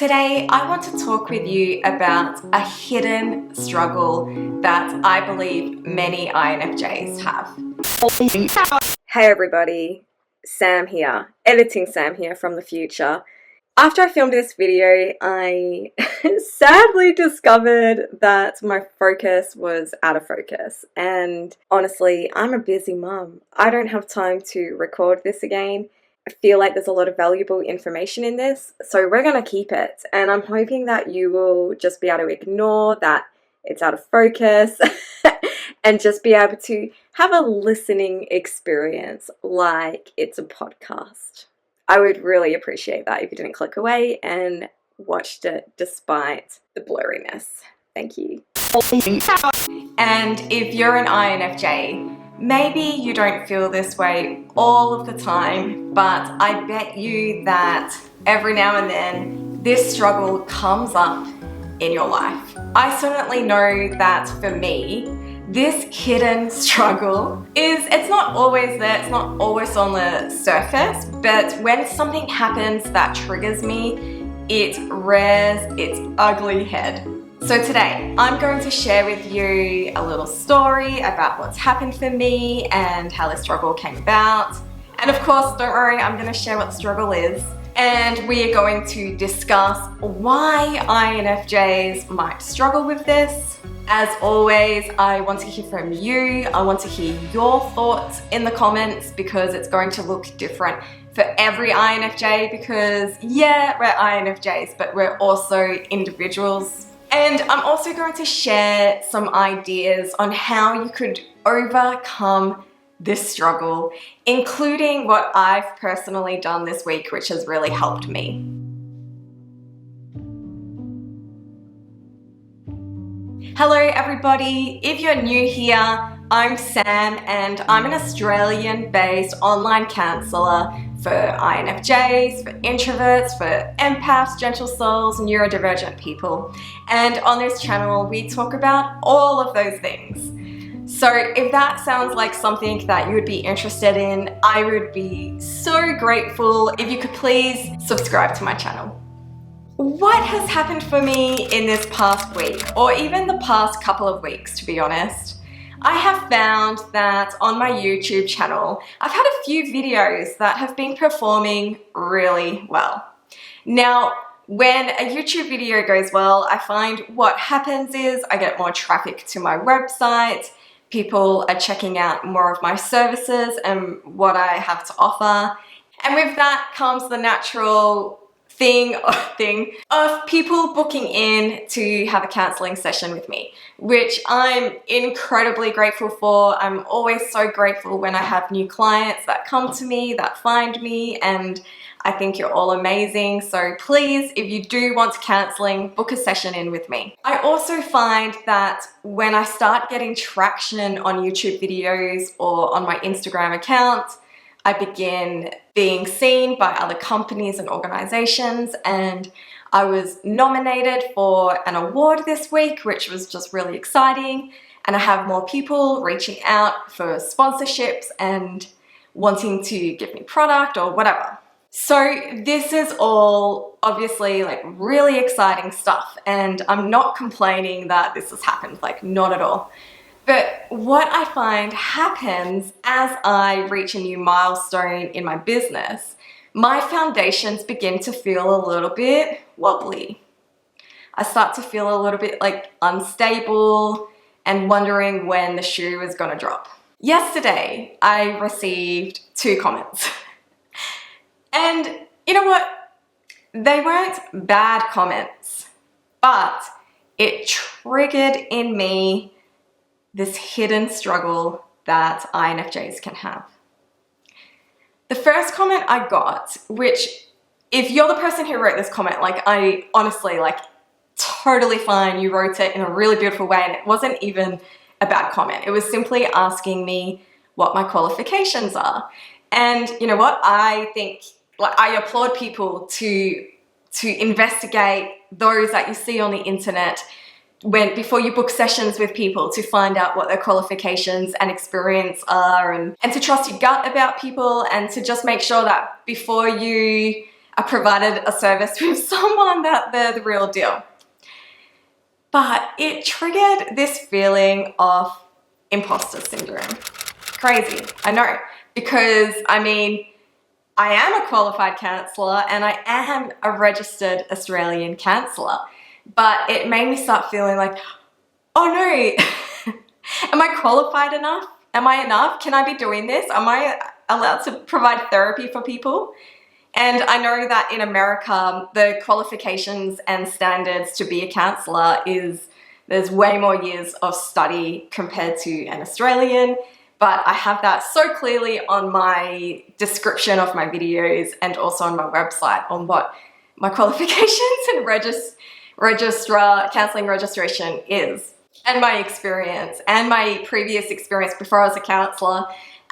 Today, I want to talk with you about a hidden struggle that I believe many INFJs have. Hey everybody, Sam here, editing Sam here from the future. After I filmed this video, I sadly discovered that my focus was out of focus. And honestly, I'm a busy mum. I don't have time to record this again. I feel like there's a lot of valuable information in this, so we're going to keep it. And I'm hoping that you will just be able to ignore that it's out of focus and just be able to have a listening experience like it's a podcast. I would really appreciate that if you didn't click away and watched it despite the blurriness. Thank you. And if you're an INFJ, maybe you don't feel this way all of the time, but I bet you that every now and then this struggle comes up in your life. I certainly know that for me, this hidden struggle it's not always there, it's not always on the surface, but when something happens that triggers me, it rears its ugly head. So today, I'm going to share with you a little story about what's happened for me and how this struggle came about. And of course, don't worry, I'm going to share what the struggle is. And we are going to discuss why INFJs might struggle with this. As always, I want to hear from you. I want to hear your thoughts in the comments because it's going to look different for every INFJ because, yeah, we're INFJs, but we're also individuals. And I'm also going to share some ideas on how you could overcome this struggle, including what I've personally done this week, which has really helped me. Hello everybody, if you're new here, I'm Sam and I'm an Australian-based online counsellor for INFJs, for introverts, for empaths, gentle souls, neurodivergent people. And on this channel, we talk about all of those things. So if that sounds like something that you would be interested in, I would be so grateful if you could please subscribe to my channel. What has happened for me in this past week, or even the past couple of weeks, to be honest? I have found that on my YouTube channel, I've had a few videos that have been performing really well. Now, when a YouTube video goes well, I find what happens is I get more traffic to my website, people are checking out more of my services and what I have to offer. And with that comes the natural thing of people booking in to have a counseling session with me, which I'm incredibly grateful for. I'm always so grateful when I have new clients that come to me, that find me, and I think you're all amazing. So please, if you do want counseling, book a session in with me. I also find that when I start getting traction on YouTube videos or on my Instagram account, I begin being seen by other companies and organizations, and I was nominated for an award this week, which was just really exciting. And I have more people reaching out for sponsorships and wanting to give me product or whatever. So this is all obviously like really exciting stuff, and I'm not complaining that this has happened, like not at all. But what I find happens as I reach a new milestone in my business, my foundations begin to feel a little bit wobbly. I start to feel a little bit like unstable and wondering when the shoe is going to drop. Yesterday, I received 2 comments. And you know what? They weren't bad comments, but it triggered in me this hidden struggle that INFJs can have. The first comment I got, which if you're the person who wrote this comment, like I honestly, like totally fine, you wrote it in a really beautiful way and it wasn't even a bad comment. It was simply asking me what my qualifications are. And you know what? I think, like, I applaud people to investigate those that you see on the internet before you book sessions with people, to find out what their qualifications and experience are, and to trust your gut about people, and to just make sure that before you I provided a service with someone that they're the real deal. But it triggered this feeling of imposter syndrome. Crazy, I know, because I mean, I am a qualified counsellor and I am a registered Australian counsellor, but it made me start feeling like, oh no, am I qualified enough? Am I enough? Can I be doing this? Am I allowed to provide therapy for people? And I know that in America, the qualifications and standards to be a counsellor there's way more years of study compared to an Australian, but I have that so clearly on my description of my videos and also on my website on what my qualifications and registrar counselling registration is, and my experience and my previous experience before I was a counsellor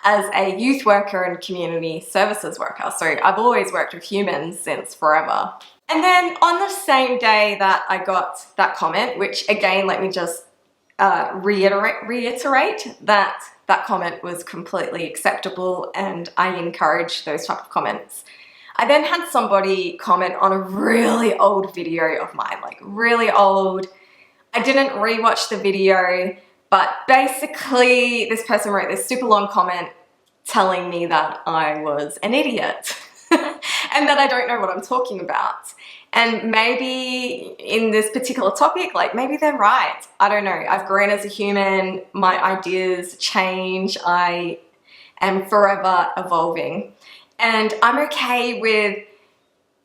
as a youth worker and community services worker. So I've always worked with humans since forever. And then on the same day that I got that comment, which again, let me just reiterate that that comment was completely acceptable and I encourage those type of comments. I then had somebody comment on a really old video of mine, like really old. I didn't rewatch the video, but basically this person wrote this super long comment telling me that I was an idiot and that I don't know what I'm talking about. And maybe in this particular topic, like maybe they're right. I don't know. I've grown as a human. My ideas change. I am forever evolving. And I'm okay with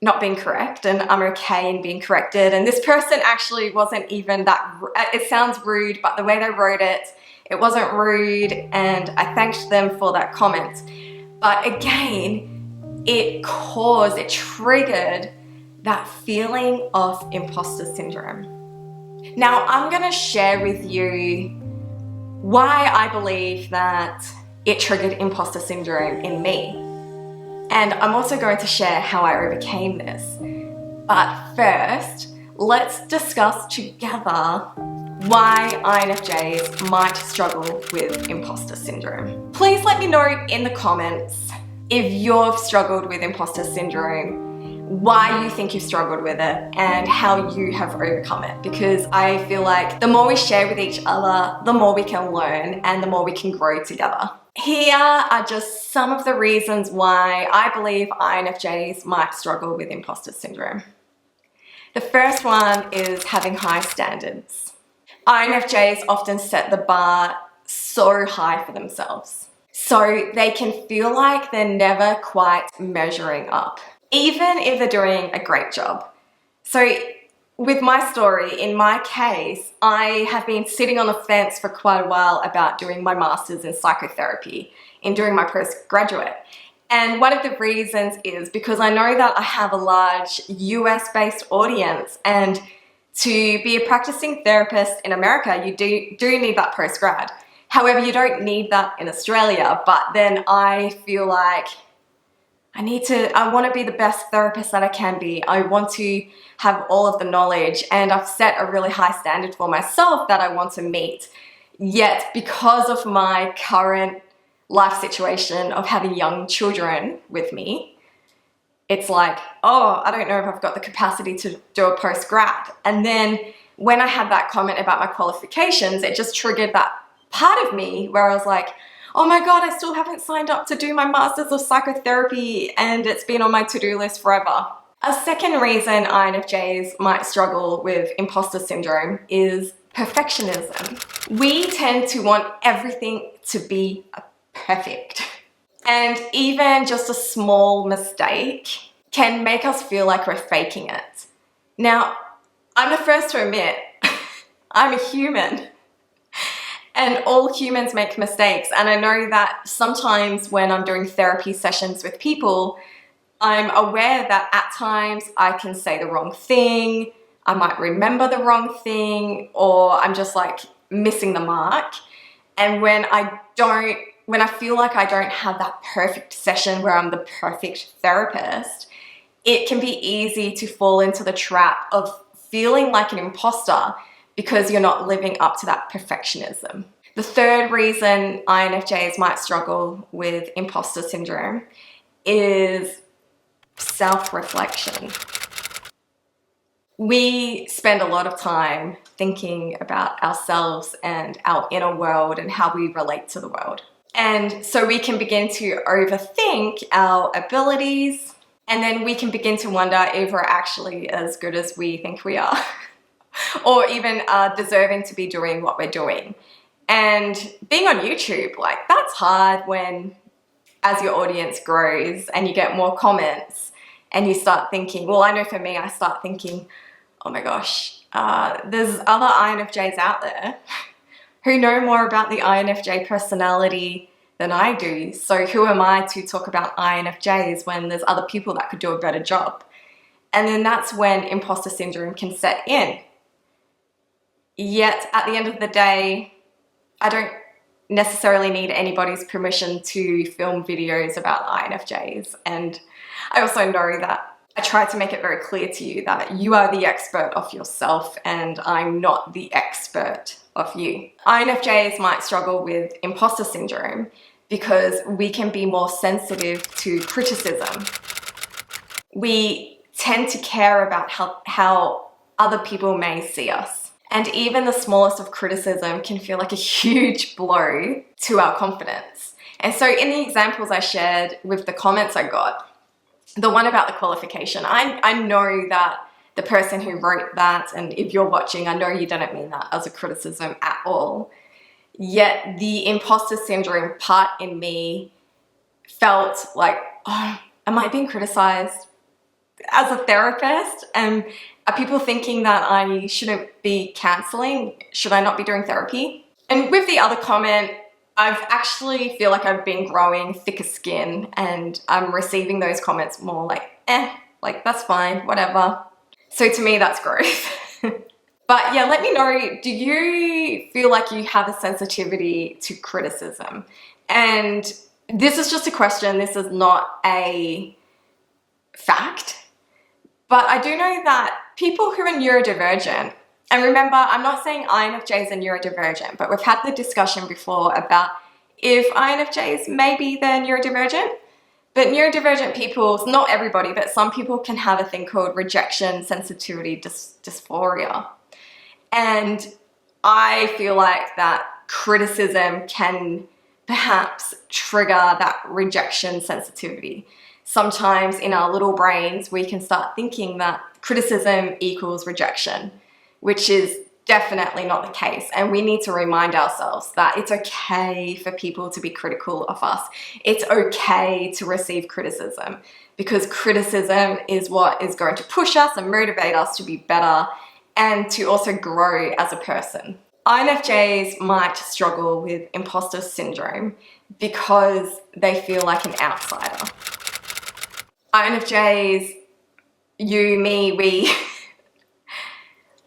not being correct, and I'm okay in being corrected. And this person actually wasn't even that, it sounds rude, but the way they wrote it, it wasn't rude, and I thanked them for that comment. But again, it triggered that feeling of imposter syndrome. Now, I'm gonna share with you why I believe that it triggered imposter syndrome in me. And I'm also going to share how I overcame this. But first, let's discuss together why INFJs might struggle with imposter syndrome. Please let me know in the comments if you've struggled with imposter syndrome, why you think you've struggled with it, and how you have overcome it. Because I feel like the more we share with each other, the more we can learn and the more we can grow together. Here are just some of the reasons why I believe INFJs might struggle with imposter syndrome. The first one is having high standards. INFJs often set the bar so high for themselves, so they can feel like they're never quite measuring up, even if they're doing a great job. So with my story, in my case, I have been sitting on the fence for quite a while about doing my master's in psychotherapy and doing my postgraduate. And one of the reasons is because I know that I have a large US-based audience, and to be a practicing therapist in America, you do need that postgrad. However, you don't need that in Australia, but then I feel like I want to be the best therapist that I can be. I want to have all of the knowledge, and I've set a really high standard for myself that I want to meet. Yet, because of my current life situation of having young children with me, it's like, oh, I don't know if I've got the capacity to do a postgrad. And then when I had that comment about my qualifications, it just triggered that part of me where I was like, oh my God, I still haven't signed up to do my Masters of Psychotherapy, and it's been on my to-do list forever. A second reason INFJs might struggle with imposter syndrome is perfectionism. We tend to want everything to be perfect. And even just a small mistake can make us feel like we're faking it. Now, I'm the first to admit, I'm a human. And all humans make mistakes. And I know that sometimes when I'm doing therapy sessions with people, I'm aware that at times I can say the wrong thing, I might remember the wrong thing, or I'm just like missing the mark. And when I feel like I don't have that perfect session where I'm the perfect therapist, it can be easy to fall into the trap of feeling like an imposter because you're not living up to that perfectionism. The third reason INFJs might struggle with imposter syndrome is self-reflection. We spend a lot of time thinking about ourselves and our inner world and how we relate to the world. And so we can begin to overthink our abilities, and then we can begin to wonder if we're actually as good as we think we are, or even deserving to be doing what we're doing. And being on YouTube, like, that's hard when, as your audience grows and you get more comments and you start thinking, well, I know for me, I start thinking, oh my gosh, there's other INFJs out there who know more about the INFJ personality than I do. So who am I to talk about INFJs when there's other people that could do a better job? And then that's when imposter syndrome can set in. Yet at the end of the day, I don't necessarily need anybody's permission to film videos about INFJs. And I also know that I try to make it very clear to you that you are the expert of yourself and I'm not the expert of you. INFJs might struggle with imposter syndrome because we can be more sensitive to criticism. We tend to care about how other people may see us. And even the smallest of criticism can feel like a huge blow to our confidence. And so in the examples I shared with the comments I got, the one about the qualification, I know that the person who wrote that, and if you're watching, I know you didn't mean that as a criticism at all. Yet the imposter syndrome part in me felt like, oh, am I being criticized as a therapist? And are people thinking that I shouldn't be counseling? Should I not be doing therapy? And with the other comment, I've actually feel like I've been growing thicker skin and I'm receiving those comments more like, like that's fine, whatever. So to me, that's growth. But yeah, let me know, do you feel like you have a sensitivity to criticism? And this is just a question, this is not a fact. But I do know that people who are neurodivergent, and remember, I'm not saying INFJs are neurodivergent, but we've had the discussion before about if INFJs, maybe they're neurodivergent. But neurodivergent people, not everybody, but some people can have a thing called rejection sensitivity dysphoria. And I feel like that criticism can perhaps trigger that rejection sensitivity. Sometimes in our little brains, we can start thinking that criticism equals rejection, which is definitely not the case. And we need to remind ourselves that it's okay for people to be critical of us. It's okay to receive criticism because criticism is what is going to push us and motivate us to be better and to also grow as a person. INFJs might struggle with imposter syndrome because they feel like an outsider. INFJs, you, me, we,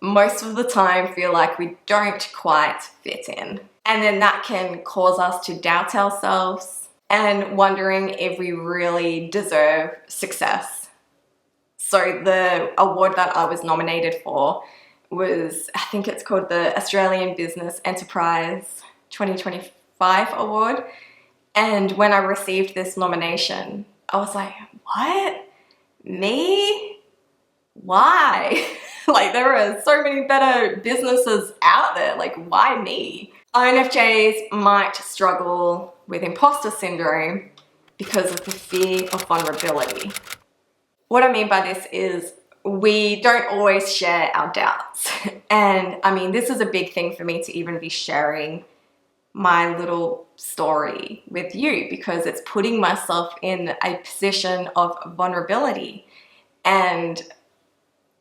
most of the time feel like we don't quite fit in. And then that can cause us to doubt ourselves and wondering if we really deserve success. So the award that I was nominated for was, I think it's called the Australian Business Enterprise 2025 Award. And when I received this nomination, I was like, what? Me? Why? Like, there are so many better businesses out there. Like, why me? INFJs might struggle with imposter syndrome because of the fear of vulnerability. What I mean by this is we don't always share our doubts. And I mean, this is a big thing for me to even be sharing my little story with you because it's putting myself in a position of vulnerability and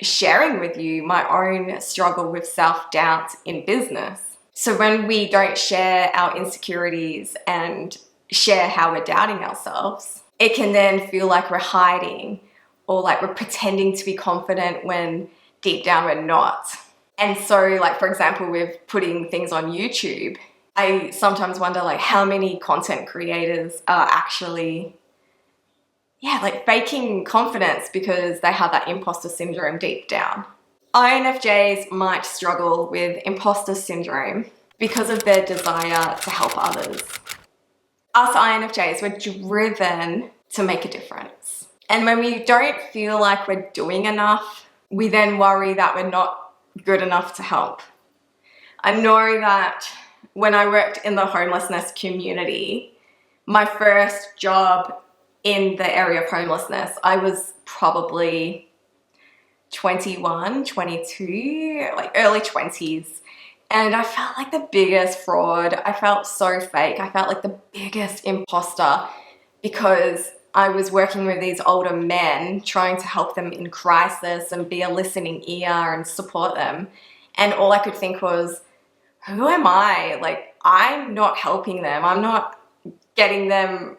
sharing with you my own struggle with self-doubt in business. So when we don't share our insecurities and share how we're doubting ourselves, it can then feel like we're hiding or like we're pretending to be confident when deep down we're not. And so, like, for example, with putting things on YouTube, I sometimes wonder like how many content creators are actually like faking confidence because they have that imposter syndrome deep down. INFJs might struggle with imposter syndrome because of their desire to help others. Us INFJs, we're driven to make a difference. And when we don't feel like we're doing enough, we then worry that we're not good enough to help. I know that when I worked in the homelessness community, my first job in the area of homelessness, I was probably 21, 22, like early 20s. And I felt like the biggest fraud. I felt so fake. I felt like the biggest imposter because I was working with these older men, trying to help them in crisis and be a listening ear and support them. And all I could think was, who am I? Like, I'm not helping them. I'm not getting them